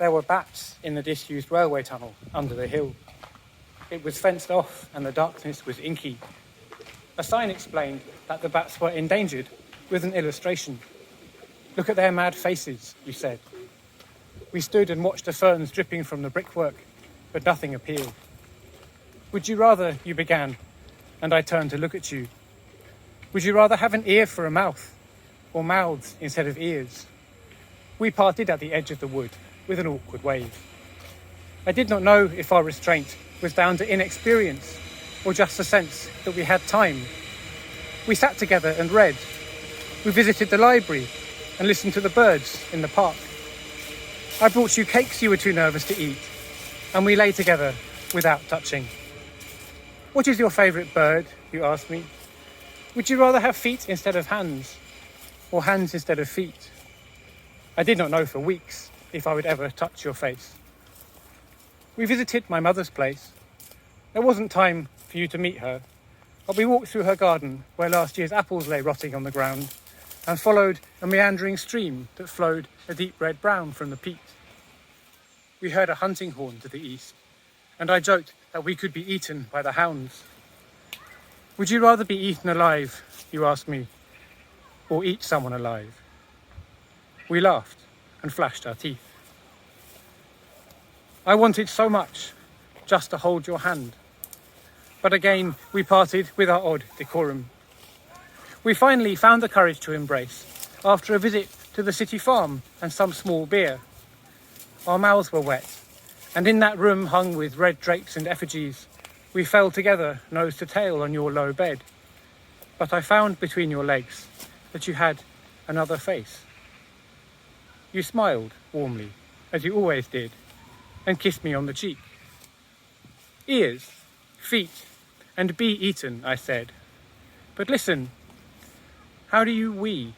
There were bats in the disused railway tunnel under the hill. It was fenced off and the darkness was inky. A sign explained that the bats were endangered with an illustration. Look at their mad faces, you said. We stood and watched the ferns dripping from the brickwork, but nothing appeared. Would you rather, you began, and I turned to look at you. Would you rather have an ear for a mouth, or mouths instead of ears? We parted at the edge of the wood with an awkward wave. I did not know if our restraint was down to inexperience or just the sense that we had time. We sat together and read. We visited the library and listened to the birds in the park. I brought you cakes you were too nervous to eat, and we lay together without touching. What is your favourite bird, you asked me. Would you rather have feet instead of hands, or hands instead of feet? I did not know for weeks if I would ever touch your face. We visited my mother's place. There wasn't time for you to meet her, but we walked through her garden where last year's apples lay rotting on the ground, and followed a meandering stream that flowed a deep red brown from the peat. We heard a hunting horn to the east, and I joked that we could be eaten by the hounds. Would you rather be eaten alive, you asked me, or eat someone alive? We laughed and flashed our teeth. I wanted so much just to hold your hand, but again we parted with our odd decorum. We finally found the courage to embrace after a visit to the city farm and some small beer. Our mouths were wet, and in that room hung with red drapes and effigies, we fell together nose to tail on your low bed. But I found between your legs that you had another face. You smiled warmly, as you always did, and kissed me on the cheek. Ears, feet, and be eaten, I said. But listen, how do you wee?